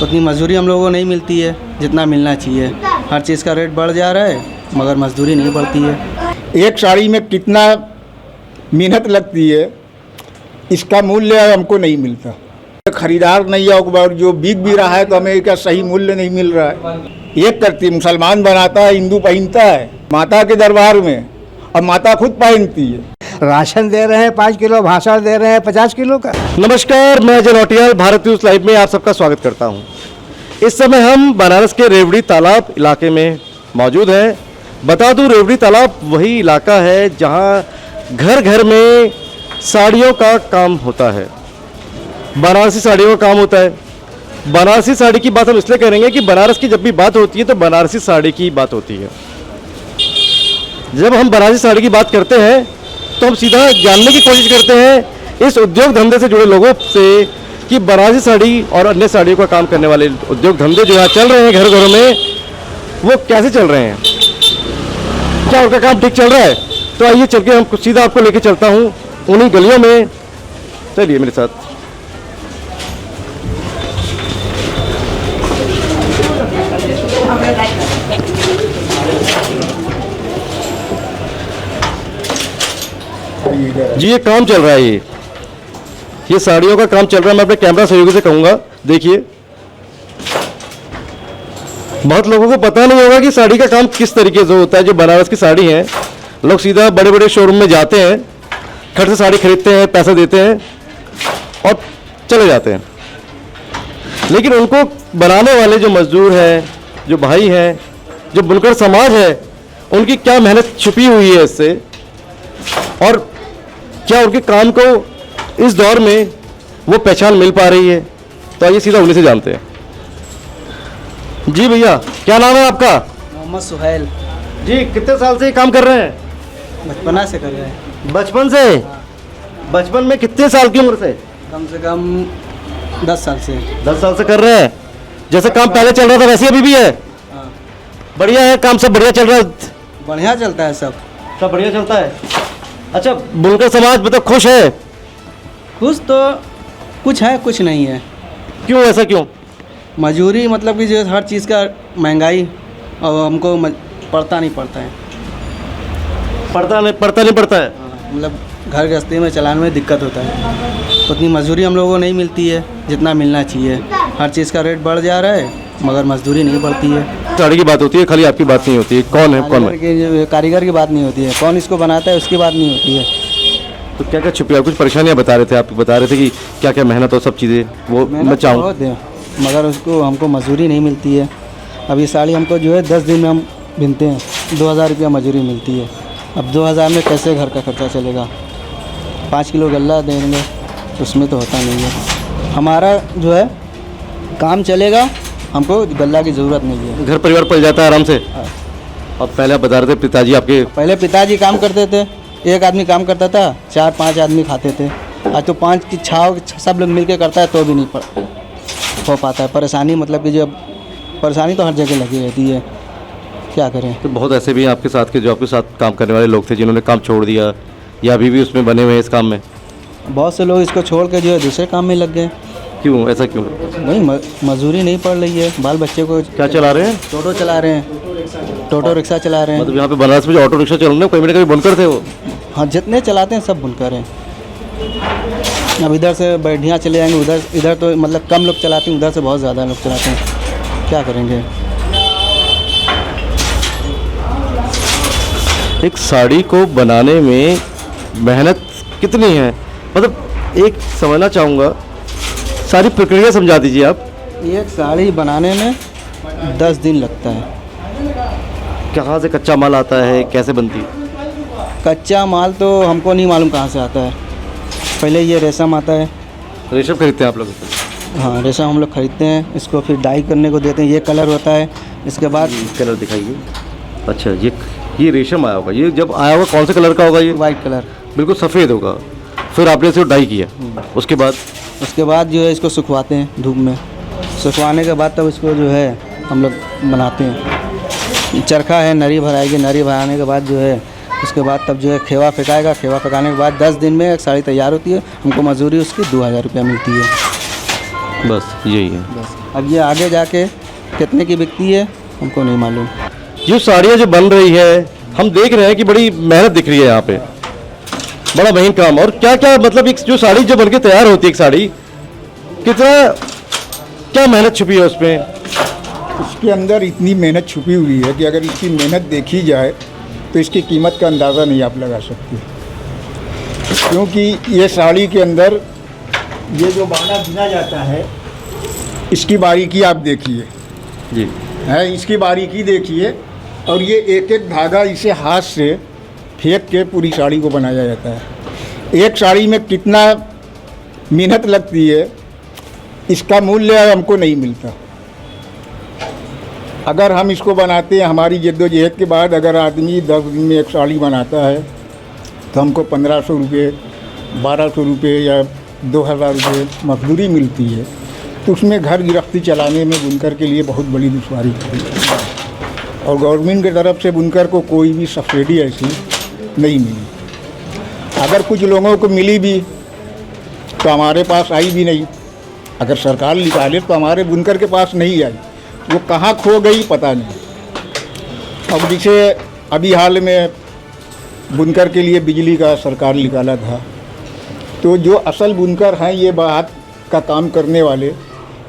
उतनी मजदूरी हम लोगों को नहीं मिलती है जितना मिलना चाहिए। हर चीज़ का रेट बढ़ जा रहा है मगर मजदूरी नहीं बढ़ती है। एक साड़ी में कितना मेहनत लगती है, इसका मूल्य हमको नहीं मिलता। खरीदार नहीं है और जो बिक भी रहा है तो हमें इसका सही मूल्य नहीं मिल रहा है। एक करती मुसलमान बनाता है, हिंदू पहनता है माता के दरबार में, और माता खुद पहनती है। राशन दे रहे हैं 5 किलो, भाषण दे रहे हैं 50 किलो का। नमस्कार, मैं अजय नौटियाल भारत न्यूज़ लाइव में आप सबका स्वागत करता हूं। इस समय हम बनारस के रेवड़ी तालाब इलाके में मौजूद हैं। बता दूं, रेवड़ी तालाब वही इलाका है जहां घर घर में साड़ियों का काम होता है, बनारसी साड़ियों का काम होता है। बनारसी साड़ी की बात हम इसलिए करेंगे कि बनारस की जब भी बात होती है तो बनारसी साड़ी की बात होती है। जब हम बनारसी साड़ी की बात करते हैं तो हम सीधा जानने की कोशिश करते हैं इस उद्योग धंधे से जुड़े लोगों से कि बनारसी साड़ी और अन्य साड़ियों का काम करने वाले उद्योग धंधे जो यहाँ चल रहे हैं घर घरों में, वो कैसे चल रहे हैं, क्या उनका काम ठीक चल रहा है। तो आइए चल के हम सीधा आपको लेके चलता हूँ उन्हीं गलियों में। चलिए मेरे साथ। जी ये काम चल रहा है, ये साड़ियों का काम चल रहा है। मैं अपने कैमरा सहयोगी से कहूँगा, देखिए बहुत लोगों को पता नहीं होगा कि साड़ी का काम किस तरीके से होता है। जो बनारस की साड़ी है, लोग सीधा बड़े बड़े शोरूम में जाते हैं, खट से साड़ी खरीदते हैं, पैसा देते हैं और चले जाते हैं। लेकिन उनको बनाने वाले जो मजदूर हैं, जो भाई हैं, जो बुनकर समाज है, उनकी क्या मेहनत छुपी हुई है इससे, और क्या उनके काम को इस दौर में वो पहचान मिल पा रही है। तो आइए सीधा उन्हीं से जानते हैं। जी भैया, क्या नाम है आपका? मोहम्मद सुहेल। जी कितने साल से ये काम कर रहे हैं? बचपना से कर रहे हैं। बचपन से? बचपन में कितने साल की उम्र से? कम से कम 10 साल से। 10 साल से कर रहे हैं। जैसे काम पहले चल रहा था वैसे अभी भी है? हाँ। बढ़िया है काम, सब बढ़िया चल रहा है? बढ़िया चलता है, सब बढ़िया चलता है। अच्छा, बुनकर समाज मतलब खुश है? कुछ तो कुछ है, कुछ नहीं है। क्यों, ऐसा क्यों? मजदूरी मतलब कि जो हर चीज़ का महंगाई, और हमको पड़ता नहीं पड़ता है। पड़ता नहीं पड़ता है। मतलब घर गृहस्थी में चलाने में दिक्कत होता है। उतनी मजदूरी हम लोगों को नहीं मिलती है जितना मिलना चाहिए। हर चीज़ का रेट बढ़ जा रहा है मगर मजदूरी नहीं बढ़ती है। साड़ी की बात होती है, खाली आपकी बात नहीं होती है। कौन है कारीगर की बात नहीं होती है, कौन इसको बनाता है उसकी बात नहीं होती है। तो क्या क्या छुपी, कुछ परेशानियां बता रहे थे, आप बता रहे थे कि क्या क्या मेहनत और सब चीज़ें, वो मैं चाहूँ मगर उसको हमको मजदूरी नहीं मिलती है। अब ये साड़ी हमको जो है 10 दिन में हम बिनते हैं, 2000 रुपया मजदूरी मिलती है। अब 2000 में कैसे घर का खर्चा चलेगा? 5 किलो गल्ला देंगे तो उसमें तो होता नहीं है। हमारा जो है काम चलेगा, हमको गल्ला की ज़रूरत नहीं है। घर परिवार पल जाता है आराम से। अब पहले आप बता रहे थे पिताजी आपके? पहले पिताजी काम करते थे, एक आदमी काम करता था, 4-5 आदमी खाते थे। आज तो 5 की छाव सब लोग मिलके करता है तो भी नहीं हो पाता है। परेशानी मतलब कि जो परेशानी तो हर जगह लगी रहती है, क्या करें। तो बहुत ऐसे भी हैं आपके साथ के जो आपके साथ काम करने वाले लोग थे जिन्होंने काम छोड़ दिया या अभी भी उसमें बने हुए हैं इस काम में? बहुत से लोग इसको छोड़ के जो है दूसरे काम में लग गए। क्यों, ऐसा क्यों? नहीं, मजदूरी नहीं पड़ रही है। बाल बच्चे को क्या चला रहे हैं? टोटो चला रहे हैं, टोटो रिक्शा चला रहे हैं। मतलब यहाँ पे बनारस में जो ऑटो रिक्शा चल रहे हैं, कहीं ना कहीं बुनकर थे वो? हाँ, जितने चलाते हैं सब बुनकर हैं। अब इधर से बढ़िया चले जाएंगे, इधर तो मतलब कम लोग चलाते हैं, उधर से बहुत ज़्यादा लोग चलाते हैं। क्या करेंगे। एक साड़ी को बनाने में मेहनत कितनी है, मतलब एक समझना चाहूँगा, सारी प्रक्रिया समझा दीजिए आप। एक साड़ी बनाने में 10 दिन लगता है। कहाँ से कच्चा माल आता है, कैसे बनती है? कच्चा माल तो हमको नहीं मालूम कहाँ से आता है। पहले ये रेशम आता है। रेशम खरीदते हैं आप लोग? हाँ, रेशम हम लोग खरीदते हैं, इसको फिर डाई करने को देते हैं। ये कलर होता है, इसके बाद कलर दिखाइए। अच्छा, ये रेशम आया होगा, ये जब आया होगा कौन से कलर का होगा? ये वाइट कलर, बिल्कुल सफ़ेद होगा। फिर आपने इसे डाई किया, उसके बाद जो है इसको सुखवाते हैं धूप में। सुखवाने के बाद तब इसको जो है हम लोग बनाते हैं। चरखा है, नरी भराएगी, नरी भराने के बाद जो है उसके बाद तब जो है खेवा फेंकाएगा। खेवा फेंकाने के बाद 10 दिन में एक साड़ी तैयार होती है। हमको मजदूरी उसकी 2000 रुपया मिलती है। बस यही है। बस अब ये आगे जाके कितने की बिकती है हमको नहीं मालूम। जो साड़ियाँ जो बन रही है हम देख रहे हैं कि बड़ी मेहनत दिख रही है यहाँ पे, बड़ा महीन काम। और क्या क्या मतलब एक जो साड़ी जो बनके तैयार होती है एक साड़ी, कितना क्या मेहनत छुपी है उसमें? इसके अंदर इतनी मेहनत छुपी हुई है कि अगर इसकी मेहनत देखी जाए तो इसकी कीमत का अंदाज़ा नहीं आप लगा सकते। क्योंकि ये साड़ी के अंदर ये जो बाना बुना जाता है, इसकी बारीकी आप देखिए जी है, इसकी बारीकी देखिए। और ये एक एक धागा इसे हाथ से फेंक के पूरी साड़ी को बनाया जाता है। एक साड़ी में कितना मेहनत लगती है, इसका मूल्य हमको नहीं मिलता। अगर हम इसको बनाते हैं, हमारी जद्दोजहद के बाद अगर आदमी 10 दिन में एक साड़ी बनाता है तो हमको 1500 रुपये, 1200 रुपये या 2000 रुपये मजदूरी मिलती है। तो उसमें घर गृहस्थी चलाने में बुनकर के लिए बहुत बड़ी दुश्वारी होती है। और गवर्नमेंट की तरफ से बुनकर को कोई भी सब्सिडी ऐसी नहीं मिली। अगर कुछ लोगों को मिली भी तो हमारे पास आई भी नहीं। अगर सरकार निकाले तो हमारे बुनकर के पास नहीं आई, वो कहाँ खो गई पता नहीं। अब जैसे अभी हाल में बुनकर के लिए बिजली का सरकार निकाला था, तो जो असल बुनकर हैं ये बात का काम करने वाले,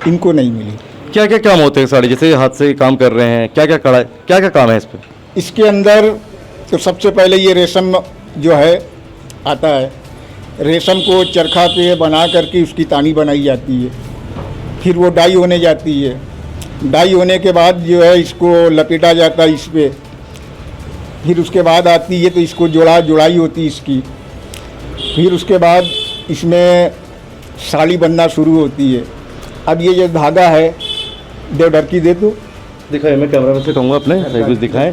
इनको नहीं मिली। क्या क्या काम होते हैं साड़ी, जैसे हाथ से काम कर रहे हैं, क्या क्या कढ़ाई, क्या क्या काम है इस पर? इसके अंदर तो सबसे पहले ये रेशम जो है आता है, रेशम को चरखा पे बना करके उसकी तानी बनाई जाती है। फिर वो डाई होने जाती है। डाई होने के बाद जो है इसको लपेटा जाता है इस पे। फिर उसके बाद आती है तो इसको जुड़ाई होती है इसकी। फिर उसके बाद इसमें साड़ी बनना शुरू होती है। अब ये जो धागा है, देवडरकी दे दो, दिखाए, मैं कैमरा से कहूँगा अपने सही कुछ दिखाएं।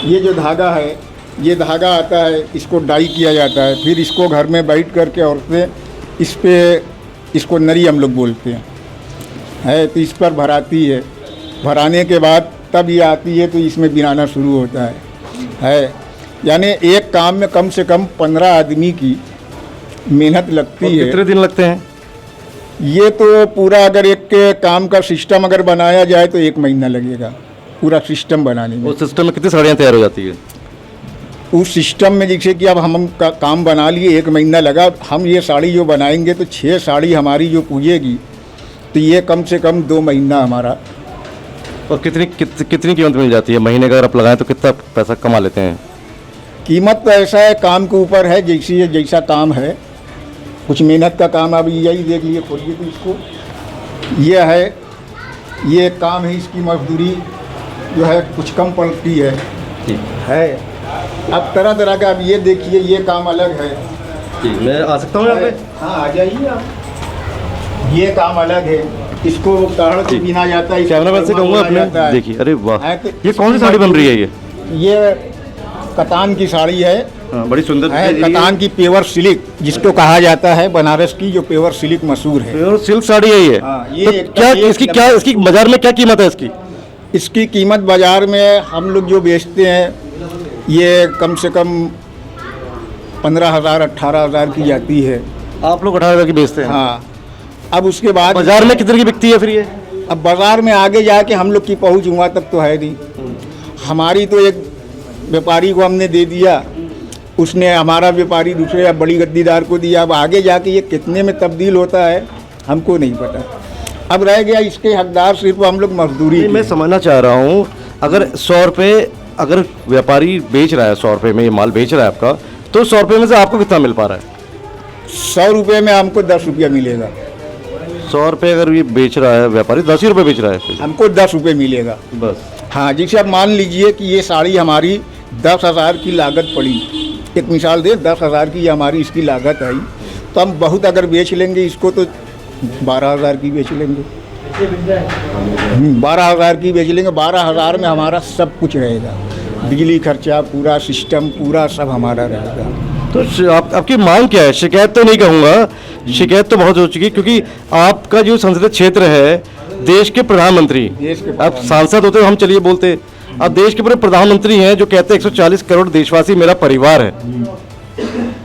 ये जो धागा है, ये धागा आता है, इसको डाई किया जाता है। फिर इसको घर में बैठ करके औरतें इस पे, इसको नरी हम लोग बोलते हैं, है, तो इस पर भराती है। भराने के बाद तब ये आती है तो इसमें बिनाना शुरू होता है। यानी एक काम में कम से कम 15 आदमी की मेहनत लगती है। कितने दिन लगते हैं? ये तो पूरा अगर एक के काम का सिस्टम अगर बनाया जाए तो 1 महीना लगेगा पूरा सिस्टम बनाने में। उस सिस्टम में कितनी साड़ियाँ तैयार हो जाती है? उस सिस्टम में जैसे कि अब हम का काम बना लिए, 1 महीना लगा। हम ये साड़ी जो बनाएंगे तो 6 साड़ी हमारी जो पूजेगी तो ये कम से कम 2 महीना हमारा। और कितनी कीमत मिल जाती है महीने का? अगर आप लगाएं तो कितना पैसा कमा लेते हैं? कीमत तो ऐसा है, काम के ऊपर है, जैसा काम है। कुछ मेहनत का काम, अब यही देख लिए, खोलिए तो इसको, ये है, ये काम है, इसकी मजदूरी जो है कुछ कम पड़ती है। अब तरह तरह का, अब ये देखिए, ये काम अलग है। जी, मैं आ सकता हूँ यहाँ पे? हाँ, आ जाइए आप। ये काम अलग है, इसको ताड़ को बिना जाता है। कैमरा मैन से कहूँगा अपने, देखिए, अरे वाह, ये कौन सी साड़ी बन रही है? ये कतान की साड़ी है। हाँ, बड़ी सुंदर है, कतान की प्योर सिल्क जिसको कहा जाता है, बनारस की जो प्योर सिल्क मशहूर है। प्योर सिल्क साड़ी है ये। हाँ, ये तो क्या इसकी बाजार में क्या कीमत है इसकी? इसकी कीमत बाजार में हम लोग जो बेचते हैं ये कम से कम 15,000 18,000 की जाती है। आप लोग 18,000 की बेचते हैं? हाँ। अब उसके बाद बाजार में कितने की बिकती है फिर ये? अब बाजार में आगे जाके हम लोग की पहुँच हुआ तक तो है नहीं। हमारी तो एक व्यापारी को हमने दे दिया, उसने हमारा व्यापारी दूसरे या बड़ी गद्दीदार को दिया। अब आगे जाके ये कितने में तब्दील होता है हमको नहीं पता। अब रह गया इसके हकदार सिर्फ हम लोग मजदूरी। मैं समझना चाह रहा हूँ, अगर 100 रुपये अगर व्यापारी बेच रहा है, 100 रुपये में ये माल बेच रहा है आपका, तो 100 रुपये में से आपको कितना मिल पा रहा है? 100 रुपये में हमको 10 रुपया मिलेगा। 100 रुपये अगर ये बेच रहा है व्यापारी, 10 ही रुपये बेच रहा है फिर हमको 10 रुपये मिलेगा बस। हाँ, जैसे अब मान लीजिए कि ये साड़ी हमारी 10,000 की लागत पड़ी, एक मिसाल दे, 10,000 की हमारी इसकी लागत आई, तो हम बहुत अगर बेच लेंगे इसको तो 12,000 की बेच लेंगे। 12,000 की बेच लेंगे। 12,000 में हमारा सब कुछ रहेगा, बिजली खर्चा, पूरा सिस्टम, पूरा सब हमारा रहेगा। तो आपकी मांग क्या है? शिकायत तो नहीं कहूँगा, शिकायत तो बहुत हो चुकी, क्योंकि आपका जो संसदीय क्षेत्र है, देश के प्रधानमंत्री, आप सांसद होते हम चलिए बोलते, अब देश के पूरे प्रधानमंत्री हैं जो कहते हैं 140 करोड़ देशवासी मेरा परिवार है।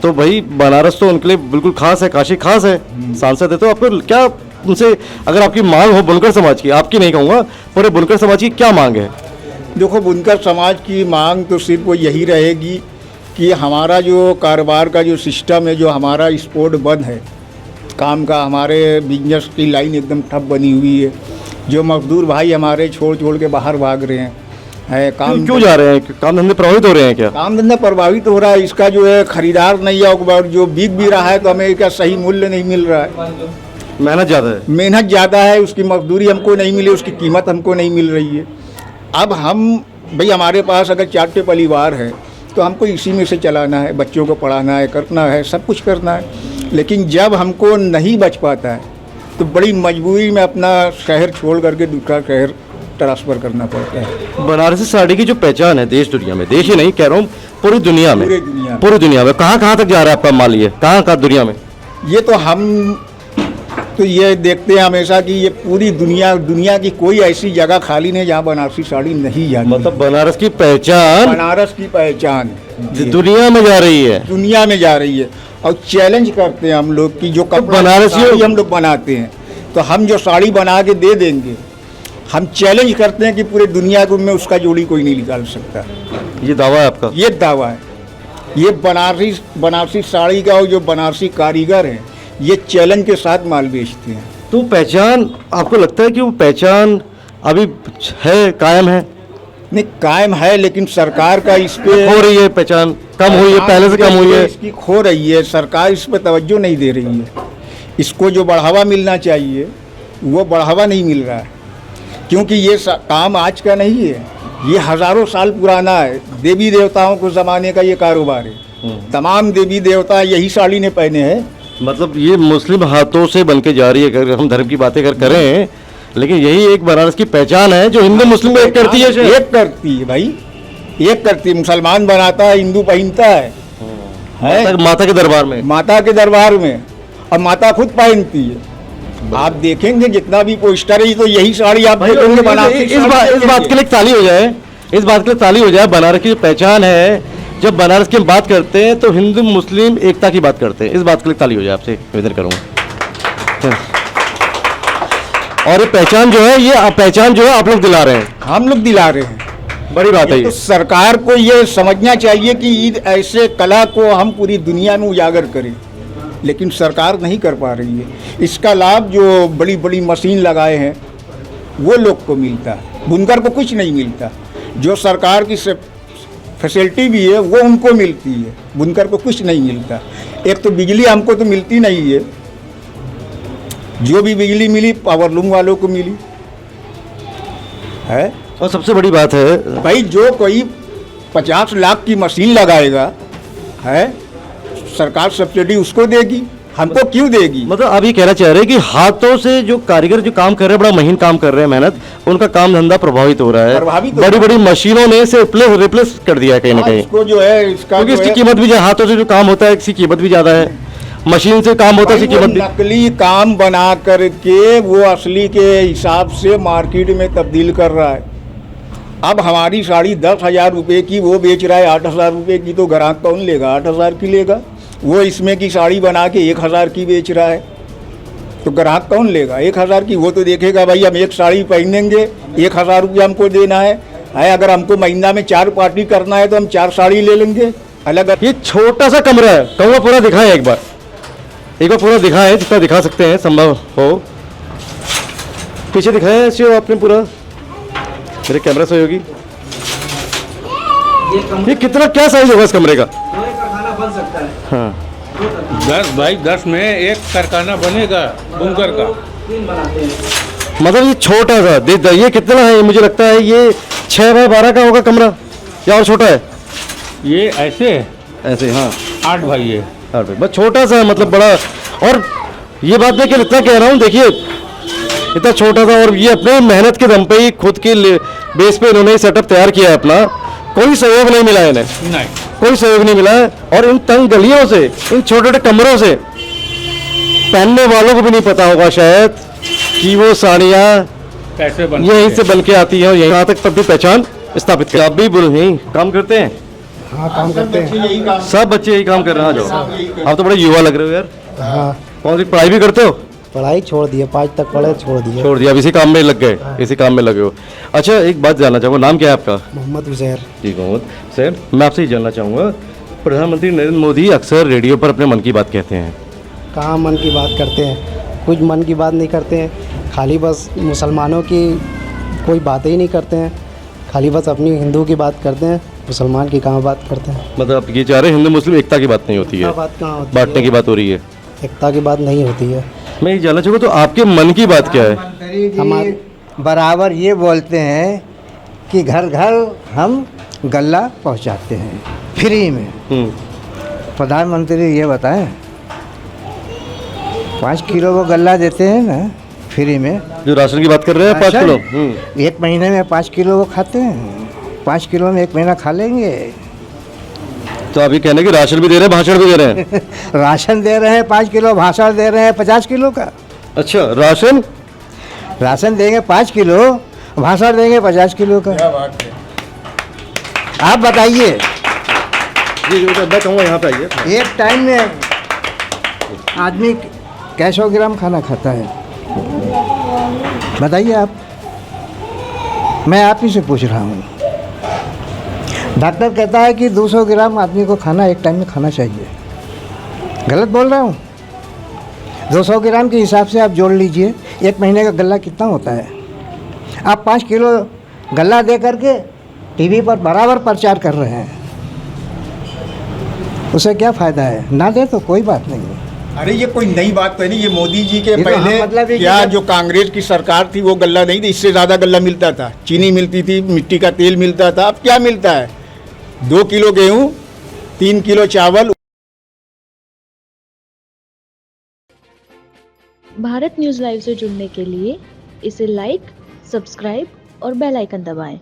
तो भाई बनारस तो उनके लिए बिल्कुल खास है, काशी खास है, सांसद है, तो आपको क्या उनसे अगर आपकी मांग हो बुनकर समाज की, आपकी नहीं कहूँगा, पूरे बुनकर समाज की क्या मांग है? देखो, बुनकर समाज की मांग तो सिर्फ वो यही रहेगी कि हमारा जो कारोबार का जो सिस्टम है, जो हमारा स्पोर्ट बंद है काम का, हमारे बिजनेस की लाइन एकदम ठप बनी हुई है। जो मजदूर भाई हमारे छोड़ छोड़ के बाहर भाग रहे हैं, है काम क्यों जा रहे हैं? काम धंधे प्रभावित हो रहे हैं क्या? काम धंधा प्रभावित हो रहा है। इसका जो है खरीदार नहीं है, और जो बिक भी रहा है तो हमें इसका सही मूल्य नहीं मिल रहा है। मेहनत ज़्यादा है, मेहनत ज़्यादा है, उसकी मजदूरी हमको नहीं मिली, उसकी कीमत हमको नहीं मिल रही है। अब हम भाई, हमारे पास अगर 4 परिवार है तो हमको इसी में से चलाना है, बच्चों को पढ़ाना है, करना है, सब कुछ करना है। लेकिन जब हमको नहीं बच पाता है तो बड़ी मजबूरी में अपना शहर छोड़ करके दूसरा शहर ट्रांसफ़र करना पड़ता है। बनारसी साड़ी की जो पहचान है देश दुनिया में, देश ही नहीं कह रहा हूँ, पूरी दुनिया में, पूरी दुनिया में कहाँ कहाँ तक जा रहा है आपका माल? ये कहाँ कहाँ दुनिया में? ये तो हम तो ये देखते हैं हमेशा कि ये पूरी दुनिया की कोई ऐसी जगह खाली नहीं जहाँ बनारसी साड़ी नहीं जाती। मतलब बनारस की पहचान, बनारस की पहचान दुनिया में जा रही है, दुनिया में जा रही है। और चैलेंज करते हैं हम लोग कि जो बनारसी हम लोग बनाते हैं तो हम जो साड़ी बना के दे देंगे, हम चैलेंज करते हैं कि पूरे दुनिया को में उसका जोड़ी कोई नहीं निकाल सकता। ये दावा है आपका? ये दावा है। ये बनारसी साड़ी का, और जो बनारसी कारीगर हैं ये चैलेंज के साथ माल बेचते हैं। तो पहचान, आपको लगता है कि वो पहचान अभी है, कायम है? नहीं, कायम है, लेकिन सरकार का इस पे हो रही है, पहचान कम हुई है, पहले से कम हुई है, इसकी खो रही है। सरकार इस पे तवज्जो नहीं दे रही है। इसको जो बढ़ावा मिलना चाहिए वो बढ़ावा नहीं मिल रहा है, क्योंकि ये काम आज का नहीं है, ये हज़ारों साल पुराना है। देवी देवताओं को ज़माने का ये कारोबार है। तमाम देवी देवता यही साड़ी ने पहने हैं। मतलब ये मुस्लिम हाथों से बन के जा रही है, अगर हम धर्म की बातें करें, लेकिन यही एक बनारस की पहचान है जो हिंदू मुस्लिम को एक करती है। एक करती है भाई, एक करती है। मुसलमान बनाता है, हिंदू पहनता है माता के दरबार में, माता के दरबार में, और माता खुद पहनती है। आप देखेंगे जितना भी पोस्टर है तो यही साड़ी आप देखेंगे बनारसी। इस बात के लिए ताली हो जाए, इस बात के लिए ताली हो जाए। बनारस की जो पहचान है, जब बनारस की हम बात करते हैं तो हिंदू मुस्लिम एकता की बात करते हैं। इस बात के लिए ताली हो जाए, आपसे निवेदन करूँगा। और ये पहचान जो है, ये पहचान जो है आप लोग दिला रहे हैं, हम लोग दिला रहे हैं। बड़ी बात है। तो सरकार को ये समझना चाहिए कि ईद ऐसे कला को हम पूरी दुनिया में उजागर करें, लेकिन सरकार नहीं कर पा रही है। इसका लाभ जो बड़ी बड़ी मशीन लगाए हैं वो लोग को मिलता है, बुनकर को कुछ नहीं मिलता। जो सरकार की फैसिलिटी भी है वो उनको मिलती है, बुनकर को कुछ नहीं मिलता। एक तो बिजली हमको तो मिलती नहीं है, जो भी बिजली मिली पावरलूम वालों को मिली है। और सबसे बड़ी बात है भाई, जो कोई 50 लाख की मशीन लगाएगा है, सरकार सब्सिडी उसको देगी, हमको क्यों देगी? मतलब आप ये कहना चाह रहे हैं कि हाथों से जो कारीगर जो काम कर रहे हैं, बड़ा महीन काम कर रहे हैं, मेहनत, उनका काम धंधा प्रभावित हो रहा है। बड़ी बड़ी मशीनों ने इसे रिप्लेस कर दिया है कहीं ना कहीं। इसको जो है, इसका क्योंकि इसकी कीमत भी, हाथों से जो काम होता है इसकी कीमत भी ज़्यादा है, मशीन से काम होता है इसकी कीमत भी। नकली काम बना करके वो असली के हिसाब से मार्केट में तब्दील कर रहा है। अब हमारी साड़ी 10,000 रुपये की वो बेच रहा है 8,000 रुपये की, तो ग्राहक कौन लेगा? 8,000 की लेगा। वो इसमें की साड़ी बना के 1,000 की बेच रहा है, तो ग्राहक कौन लेगा? 1,000 की। वो तो देखेगा भाई हम एक साड़ी पहनेंगे, 1,000 रुपया हमको देना है। अगर हमको महीना में 4 पार्टी करना है तो हम 4 साड़ी ले लेंगे अलग अलग। ये छोटा सा कमरा है, कहूँगा पूरा दिखाएं एक बार पूरा दिखाएं, जितना दिखा सकते हैं संभव हो। पीछे दिखाया ऐसे आपने पूरा, मेरे कैमरा सहयोगी। ये कितना, क्या साइज होगा इस कमरे का? बन सकता है। हाँ, 10 बाई 10 में एक कारखाना बनेगा बुनकर का। 3 बनाते हैं। मतलब ये छोटा सा, ये कितना है? मुझे लगता है ये 6 बाई 12 का होगा कमरा, या और छोटा है? ये ऐसे हाँ 8 भाई है। बस छोटा सा है, मतलब बड़ा। और ये बात मैं इतना कह रहा हूँ, देखिए इतना छोटा था, और ये अपने मेहनत के दम पे ही खुद के बेस पे इन्होंने सेटअप तैयार किया है अपना। कोई सहयोग नहीं मिला इन्हें, नहीं कोई सहयोग नहीं मिला है। और इन तंग गलियों से, इन छोटे छोटे कमरों से पहनने वालों को भी नहीं पता होगा शायद कि वो साड़ियाँ कैसे बन यहीं से बन के आती हैं, और यहीं तक तब भी पहचान स्थापित कर। आप भी यहीं काम करते हैं? हाँ काम करते हैं। सब बच्चे यही काम कर रहे हैं। आ जाओ, आप तो बड़े युवा लग रहे हो यार। हाँ कौन सी पढ़ाई भी करते हो? पढ़ाई छोड़ दिए, 5 तक पढ़े छोड़ दिए। छोड़ दिया, अब इसी काम में लग गए, इसी काम में लगे हो। अच्छा, एक बात जानना चाहूँगा, नाम क्या है आपका? मोहम्मद उजैर। जी मोहम्मद सर, मैं आपसे ये जानना चाहूँगा, प्रधानमंत्री नरेंद्र मोदी अक्सर रेडियो पर अपने मन की बात कहते हैं। कहाँ मन की बात करते हैं, कुछ मन की बात नहीं करते हैं, खाली बस मुसलमानों की कोई बातें ही नहीं करते हैं, खाली बस अपनी हिंदू की बात करते हैं, मुसलमान की कहाँ बात करते हैं। मतलब आप ये चाह रहे हैं हिंदू मुस्लिम एकता की बात नहीं होती है, बात कहाँ होती बांटने है? की बात हो रही है। एकता की बात नहीं होती है। मैं ये जानना चाहूँगा, तो आपके मन की बात क्या है? हमारे बराबर ये बोलते हैं कि घर घर हम गल्ला पहुंचाते हैं फ्री में। प्रधानमंत्री ये बताएं, 5 किलो वो गल्ला देते हैं ना फ्री में, जो राशन की बात कर रहे हैं 5 किलो। एक महीने में 5 किलो वो खाते हैं, 5 किलो में 1 महीना खा लेंगे। तो आप ये कहने की राशन भी दे रहे हैं, भाषण भी दे रहे हैं? राशन दे रहे हैं 5 किलो, भाषण दे रहे हैं 50 किलो का। अच्छा, राशन देंगे 5 किलो, भाषण देंगे 50 किलो का। क्या बात है। आप बताइए, जी जो मैं कहूँगा यहाँ पे आइए। एक टाइम में आदमी कैसे 100 ग्राम खाना खाता है बताइए आप, मैं आप ही से पूछ रहा हूँ। डॉक्टर कहता है कि 200 ग्राम आदमी को खाना एक टाइम में खाना चाहिए, गलत बोल रहा हूँ? 200 ग्राम के हिसाब से आप जोड़ लीजिए, 1 महीने का गल्ला कितना होता है। आप 5 किलो गल्ला दे करके टीवी पर बराबर प्रचार कर रहे हैं, उसे क्या फ़ायदा है? ना दे तो कोई बात नहीं। अरे ये कोई नई बात तो नहीं, ये मोदी जी के ये तो पहले हाँ, मतलब ये क्या कि- जो कांग्रेस की सरकार थी वो गल्ला नहीं थी, इससे ज़्यादा गल्ला मिलता था, चीनी मिलती थी, मिट्टी का तेल मिलता था। अब क्या मिलता है? 2 किलो गेहूँ, 3 किलो चावल। भारत न्यूज़ लाइव से जुड़ने के लिए इसे लाइक, सब्सक्राइब और बेल आइकन दबाएं।